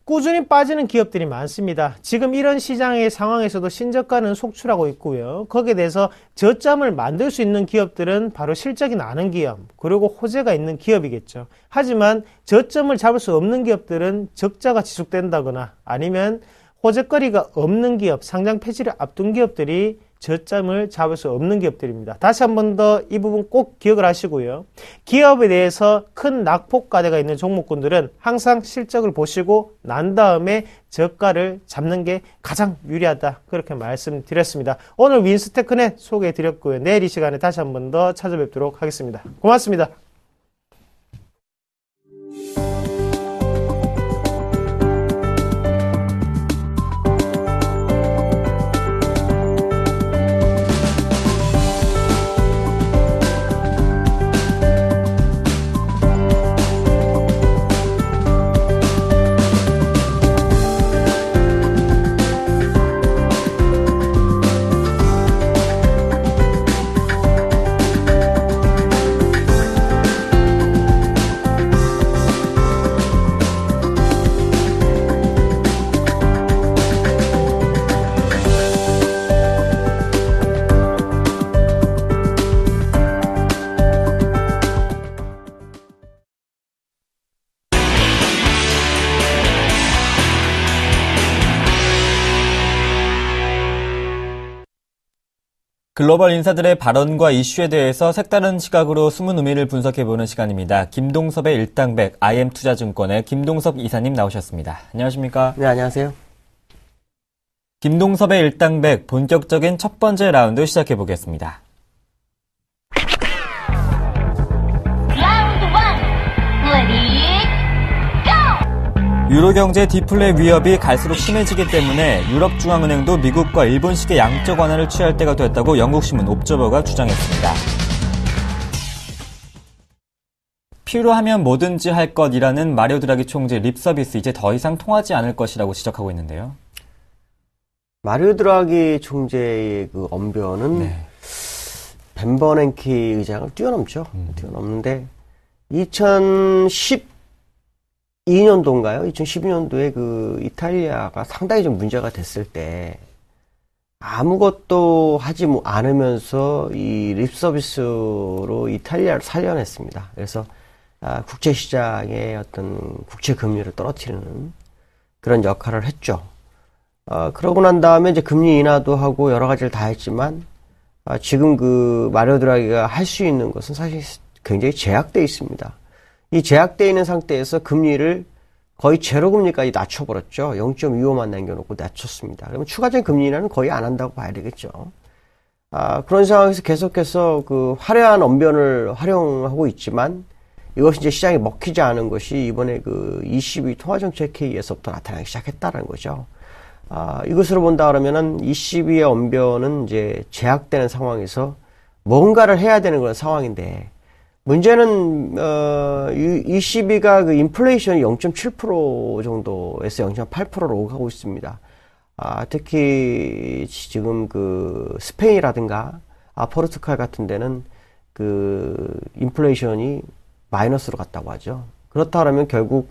꾸준히 빠지는 기업들이 많습니다. 지금 이런 시장의 상황에서도 신저가는 속출하고 있고요. 거기에 대해서 저점을 만들 수 있는 기업들은 바로 실적이 나는 기업, 그리고 호재가 있는 기업이겠죠. 하지만 저점을 잡을 수 없는 기업들은 적자가 지속된다거나 아니면 호재거리가 없는 기업, 상장 폐지를 앞둔 기업들이 저점을 잡을 수 없는 기업들입니다. 다시 한 번 더 이 부분 꼭 기억을 하시고요. 기업에 대해서 큰 낙폭과대가 있는 종목군들은 항상 실적을 보시고 난 다음에 저가를 잡는 게 가장 유리하다, 그렇게 말씀드렸습니다. 오늘 윈스테크넷 소개해드렸고요. 내일 이 시간에 다시 한 번 더 찾아뵙도록 하겠습니다. 고맙습니다. 글로벌 인사들의 발언과 이슈에 대해서 색다른 시각으로 숨은 의미를 분석해보는 시간입니다. 김동섭의 일당백, IM투자증권의 김동섭 이사님 나오셨습니다. 안녕하십니까? 네, 안녕하세요. 김동섭의 일당백, 본격적인 첫 번째 라운드 시작해보겠습니다. 라운드 1, 레디, 유로 경제 디플레 위협이 갈수록 심해지기 때문에 유럽중앙은행도 미국과 일본식의 양적 완화를 취할 때가 됐다고 영국신문 옵저버가 주장했습니다. 필요하면 뭐든지 할 것이라는 마리오 드라기 총재 립서비스, 이제 더 이상 통하지 않을 것이라고 지적하고 있는데요. 마리오 드라기 총재의 그 언변은 벤 버냉키 의장을 뛰어넘죠. 뛰어넘는데 2012년도인가요? 2012년도에 그 이탈리아가 상당히 좀 문제가 됐을 때 아무것도 하지 않으면서 이 립서비스로 이탈리아를 살려냈습니다. 그래서 국제시장의 어떤 국채 금리를 떨어뜨리는 그런 역할을 했죠. 그러고 난 다음에 이제 금리 인하도 하고 여러 가지를 다 했지만 지금 그 마리오 드라기가 할 수 있는 것은 사실 굉장히 제약되어 있습니다. 이 제약되어 있는 상태에서 금리를 거의 제로 금리까지 낮춰버렸죠. 0.25만 남겨놓고 낮췄습니다. 그러면 추가적인 금리 인하는 거의 안 한다고 봐야 되겠죠. 그런 상황에서 계속해서 그 화려한 언변을 활용하고 있지만 이것이 이제 시장에 먹히지 않은 것이 이번에 그 22 통화정책회의에서부터 나타나기 시작했다는 거죠. 이것으로 본다 그러면은 22의 언변은 이제 제약되는 상황에서 뭔가를 해야 되는 그런 상황인데, 문제는 22가 그 인플레이션이 0.7% 정도에서 0.8%로 오가고 있습니다. 특히 지금 그 스페인이라든가 포르투갈 같은 데는 그 인플레이션이 마이너스로 갔다고 하죠. 그렇다 그러면 결국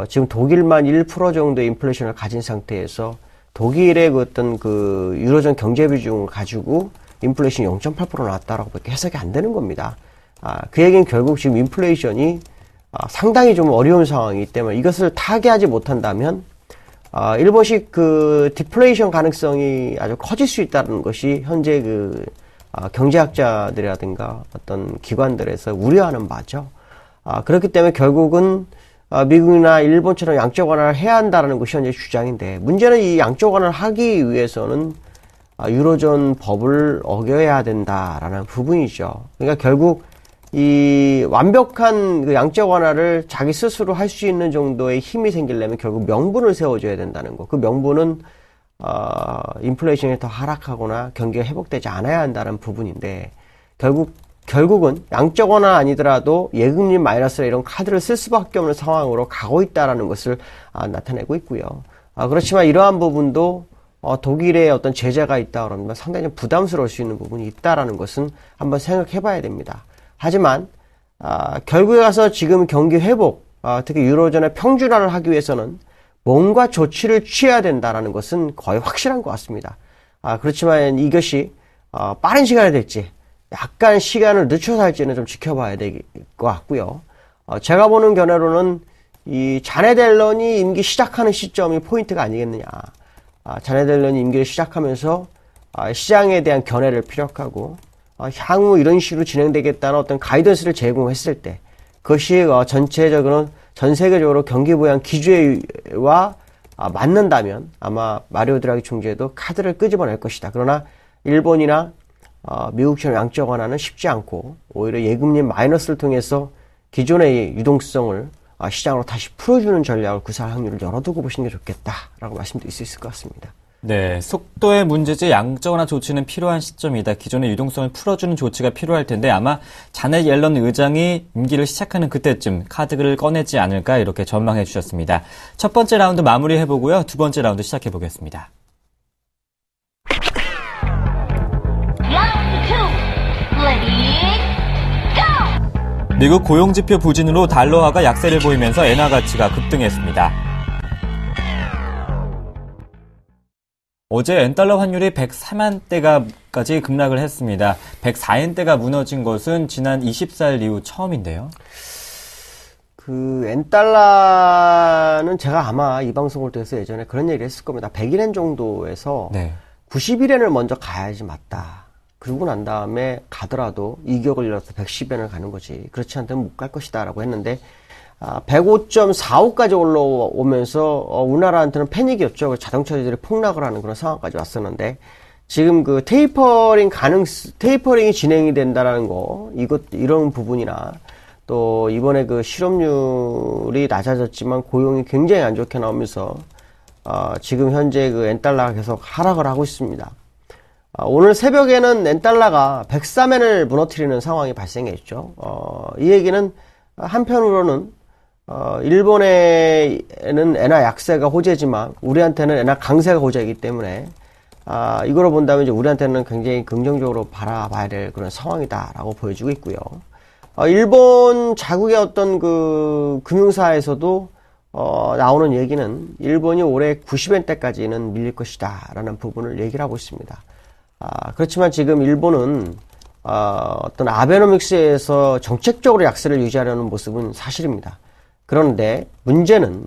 지금 독일만 1% 정도의 인플레이션을 가진 상태에서 독일의 그 어떤 그 유로존 경제 비중을 가지고 인플레이션이 0.8% 나왔다라고 밖에 해석이 안 되는 겁니다. 그 얘기는 결국 지금 인플레이션이 상당히 좀 어려운 상황이기 때문에 이것을 타개하지 못한다면 일본식 그 디플레이션 가능성이 아주 커질 수 있다는 것이 현재 그 경제학자들이라든가 어떤 기관들에서 우려하는 바죠. 그렇기 때문에 결국은 미국이나 일본처럼 양적 완화를 해야 한다는 것이 현재 주장인데, 문제는 이 양적 완화를 하기 위해서는 유로존 법을 어겨야 된다라는 부분이죠. 그러니까 결국 이 완벽한 그 양적 완화를 자기 스스로 할 수 있는 정도의 힘이 생기려면 결국 명분을 세워줘야 된다는 거. 그 명분은 인플레이션이 더 하락하거나 경기가 회복되지 않아야 한다는 부분인데, 결국은 양적 완화 아니더라도 예금리 마이너스나 이런 카드를 쓸 수밖에 없는 상황으로 가고 있다라는 것을 나타내고 있고요. 그렇지만 이러한 부분도 독일의 어떤 제재가 있다 그러면 상당히 좀 부담스러울 수 있는 부분이 있다라는 것은 한번 생각해 봐야 됩니다. 하지만 결국에 가서 지금 경기 회복, 특히 유로존의 평준화를 하기 위해서는 뭔가 조치를 취해야 된다라는 것은 거의 확실한 것 같습니다. 그렇지만 이것이 빠른 시간이 될지 약간 시간을 늦춰서 할지는 좀 지켜봐야 될 것 같고요. 제가 보는 견해로는 이 자넷 옐런이 임기 시작하는 시점이 포인트가 아니겠느냐. 자넷 옐런이 임기를 시작하면서 시장에 대한 견해를 피력하고 향후 이런 식으로 진행되겠다는 어떤 가이던스를 제공했을 때, 그것이 전체적으로는 전 세계적으로 경기 부양 기조와 맞는다면 아마 마리오 드라기 총재도 카드를 끄집어낼 것이다. 그러나 일본이나 미국처럼 양적 완화는 쉽지 않고 오히려 예금리 마이너스를 통해서 기존의 유동성을 시장으로 다시 풀어주는 전략을 구사할 확률을 열어두고 보시는 게 좋겠다라고 말씀드릴 수 있을 것 같습니다. 네, 속도의 문제지 양적 완화 조치는 필요한 시점이다. 기존의 유동성을 풀어주는 조치가 필요할 텐데 아마 자넷 옐런 의장이 임기를 시작하는 그때쯤 카드를 꺼내지 않을까 이렇게 전망해 주셨습니다. 첫 번째 라운드 마무리해보고요. 두 번째 라운드 시작해보겠습니다. 미국 고용지표 부진으로 달러화가 약세를 보이면서 엔화 가치가 급등했습니다. 어제 엔달러 환율이 104만대가까지 급락을 했습니다. 104엔대가 무너진 것은 지난 24일 이후 처음인데요. 그 엔달러는 제가 아마 이 방송을 통해서 예전에 그런 얘기를 했을 겁니다. 101엔 정도에서 네. 91엔을 먼저 가야지 맞다. 그러고 난 다음에 가더라도 이격을 잃어서 110엔을 가는 거지. 그렇지 않다면 못 갈 것이다 라고 했는데 105.45까지 올라오면서 우리나라한테는 패닉이었죠. 자동차들이 폭락을 하는 그런 상황까지 왔었는데, 지금 그 테이퍼링이 진행이 된다라는 거, 이런 부분이나 또 이번에 그 실업률이 낮아졌지만 고용이 굉장히 안 좋게 나오면서 지금 현재 그 엔달러가 계속 하락을 하고 있습니다. 오늘 새벽에는 엔달러가 103엔을 무너뜨리는 상황이 발생했죠. 이 얘기는 한편으로는 일본에는 엔화 약세가 호재지만 우리한테는 엔화 강세가 호재이기 때문에 이거로 본다면 이제 우리한테는 굉장히 긍정적으로 바라봐야 될 그런 상황이다라고 보여지고 있고요. 일본 자국의 어떤 그 금융사에서도 나오는 얘기는 일본이 올해 90엔대까지는 밀릴 것이다라는 부분을 얘기를 하고 있습니다. 그렇지만 지금 일본은 어떤 아베노믹스에서 정책적으로 약세를 유지하려는 모습은 사실입니다. 그런데 문제는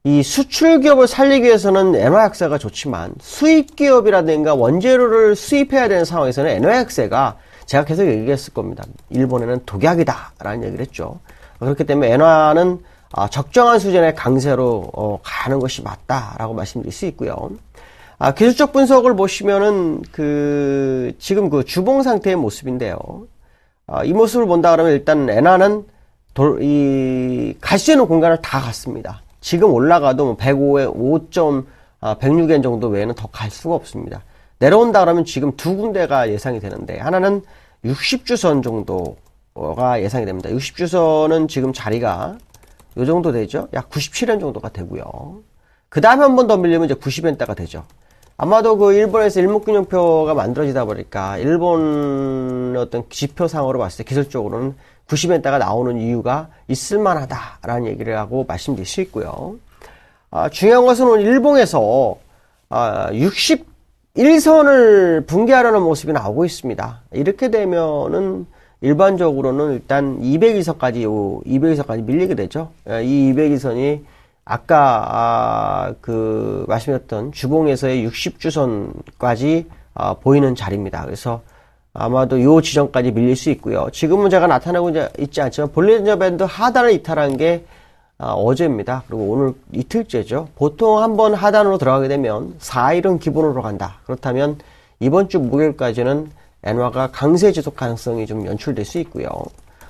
이 수출 기업을 살리기 위해서는 엔화 약세가 좋지만 수입 기업이라든가 원재료를 수입해야 되는 상황에서는 엔화 약세가, 제가 계속 얘기했을 겁니다. 일본에는 독약이다라는 얘기를 했죠. 그렇기 때문에 엔화는 적정한 수준의 강세로 가는 것이 맞다라고 말씀드릴 수 있고요. 기술적 분석을 보시면은 지금 그 주봉 상태의 모습인데요. 이 모습을 본다 그러면 일단 엔화는 갈 수 있는 공간을 다 갔습니다. 지금 올라가도 106엔 정도 외에는 더 갈 수가 없습니다. 내려온다 그러면 지금 두 군데가 예상이 되는데, 하나는 60주선 정도가 예상이 됩니다. 60주선은 지금 자리가 요 정도 되죠. 약 97엔 정도가 되고요. 그 다음에 한 번 더 밀리면 이제 90엔대가 되죠. 아마도 그 일본에서 일목균형표가 만들어지다 보니까 일본 어떤 지표상으로 봤을 때 기술적으로는 90엔대가 나오는 이유가 있을만하다라는 얘기를 하고 말씀드릴 수 있고요. 중요한 것은 오늘 일봉에서 61선을 붕괴하려는 모습이 나오고 있습니다. 이렇게 되면은 일반적으로는 일단 200일선까지 밀리게 되죠. 이 200일선이 아까 말씀드렸던 주봉에서의 60주선까지 보이는 자리입니다. 그래서 아마도 이 지점까지 밀릴 수 있고요. 지금은 제가 나타나고 있지 않지만 볼린저 밴드 하단을 이탈한 게 어제입니다. 그리고 오늘 이틀째죠. 보통 한번 하단으로 들어가게 되면 4일은 기본으로 간다. 그렇다면 이번 주 목요일까지는 엔화가 강세 지속 가능성이 좀 연출될 수 있고요.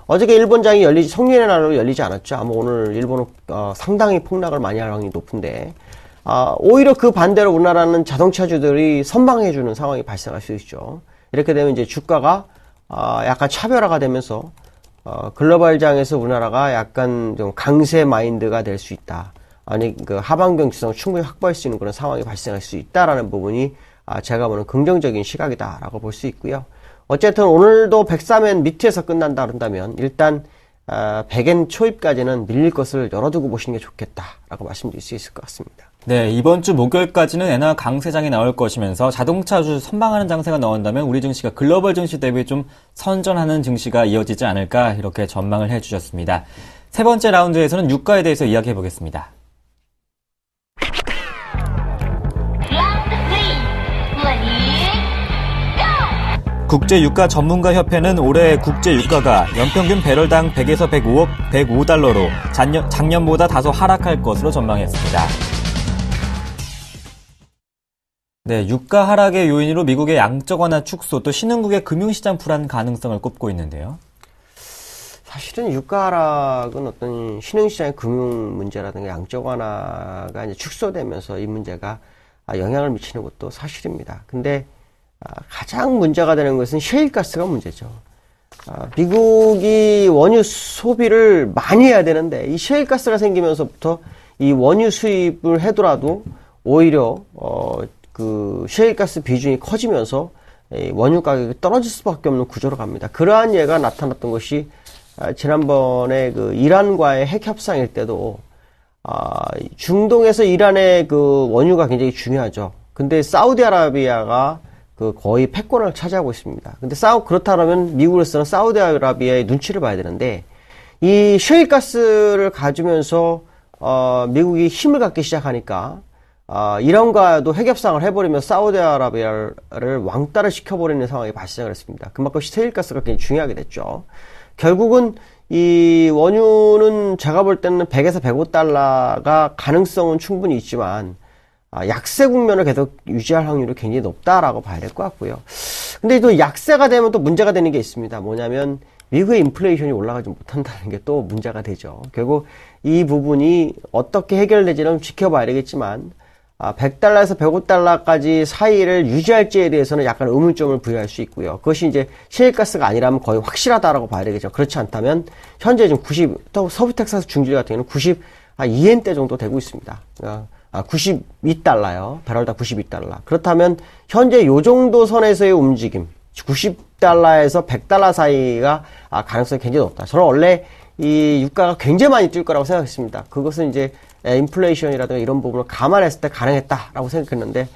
어저께 일본장이 성년의 날로 열리지 않았죠. 아마 오늘 일본은 상당히 폭락을 많이 할 확률이 높은데 오히려 그 반대로 우리나라는 자동차주들이 선방해주는 상황이 발생할 수 있죠. 이렇게 되면 이제 주가가 약간 차별화가 되면서 글로벌장에서 우리나라가 약간 좀 강세 마인드가 될 수 있다. 아니 그 하반경 지성을 충분히 확보할 수 있는 그런 상황이 발생할 수 있다라는 부분이 제가 보는 긍정적인 시각이다라고 볼 수 있고요. 어쨌든 오늘도 103엔 밑에서 끝난다 그런다면 일단 100엔 초입까지는 밀릴 것을 열어두고 보시는 게 좋겠다라고 말씀드릴 수 있을 것 같습니다. 네, 이번 주 목요일까지는 엔화 강세장이 나올 것이면서 자동차주 선방하는 장세가 나온다면 우리 증시가 글로벌 증시 대비 좀 선전하는 증시가 이어지지 않을까 이렇게 전망을 해주셨습니다. 세 번째 라운드에서는 유가에 대해서 이야기해 보겠습니다. 국제유가 전문가협회는 올해 국제유가가 연평균 배럴당 100에서 105달러로 작년보다 다소 하락할 것으로 전망했습니다. 네, 유가 하락의 요인으로 미국의 양적 완화 축소 또 신흥국의 금융시장 불안 가능성을 꼽고 있는데요. 사실은 유가 하락은 어떤 신흥시장의 금융 문제라든가 양적 완화가 이제 축소되면서 이 문제가 영향을 미치는 것도 사실입니다. 근데 가장 문제가 되는 것은 셰일가스가 문제죠. 미국이 원유 소비를 많이 해야 되는데 이 셰일가스가 생기면서부터 이 원유 수입을 해더라도 오히려 그 셰일가스 비중이 커지면서 원유 가격이 떨어질 수밖에 없는 구조로 갑니다. 그러한 예가 나타났던 것이 지난번에 그 이란과의 핵 협상일 때도 중동에서 이란의 그 원유가 굉장히 중요하죠. 근데 사우디아라비아가 그 거의 패권을 차지하고 있습니다. 근데 그렇다면 미국으로서는 사우디아라비아의 눈치를 봐야 되는데 이 셰일가스를 가지면서 미국이 힘을 갖기 시작하니까 이란과도 핵협상을 해버리면 사우디아라비아를 왕따를 시켜버리는 상황이 발생을 했습니다. 그만큼 셰일가스가 굉장히 중요하게 됐죠. 결국은 이 원유는 제가 볼 때는 100에서 105달러가 가능성은 충분히 있지만 약세 국면을 계속 유지할 확률이 굉장히 높다라고 봐야 될 것 같고요. 근데 또 약세가 되면 또 문제가 되는 게 있습니다. 뭐냐면 미국의 인플레이션이 올라가지 못한다는 게 또 문제가 되죠. 결국 이 부분이 어떻게 해결되지는 지켜봐야 되겠지만 100달러에서 105달러까지 사이를 유지할지에 대해서는 약간 의문점을 부여할 수 있고요. 그것이 이제 셰일가스가 아니라면 거의 확실하다라고 봐야 되겠죠. 그렇지 않다면 현재 지금 또 서부 텍사스 중질 같은 경우는 92엔대 정도 되고 있습니다. 92달러요. 배럴당 92달러. 그렇다면 현재 요 정도 선에서의 움직임, 90달러에서 100달러 사이가 가능성이 굉장히 높다. 저는 원래 이 유가가 굉장히 많이 뛸 거라고 생각했습니다. 그것은 이제 인플레이션이라든가 이런 부분을 감안했을 때 가능했다라고 생각했는데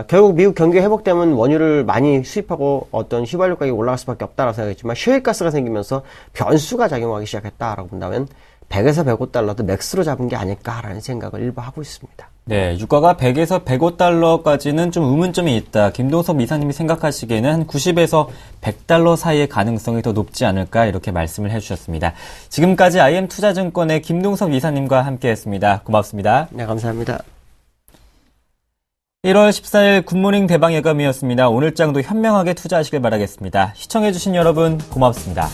결국 미국 경기 회복되면 원유를 많이 수입하고 어떤 휘발유 가격이 올라갈 수밖에 없다라고 생각했지만 셰일가스가 생기면서 변수가 작용하기 시작했다라고 본다면 100에서 105달러도 맥스로 잡은 게 아닐까라는 생각을 일부 하고 있습니다. 네, 유가가 100에서 105달러까지는 좀 의문점이 있다. 김동섭 이사님이 생각하시기에는 한 90에서 100달러 사이의 가능성이 더 높지 않을까 이렇게 말씀을 해주셨습니다. 지금까지 IM투자증권의 김동섭 이사님과 함께했습니다. 고맙습니다. 네, 감사합니다. 1월 14일 굿모닝 대박 예감이었습니다. 오늘 장도 현명하게 투자하시길 바라겠습니다. 시청해주신 여러분 고맙습니다.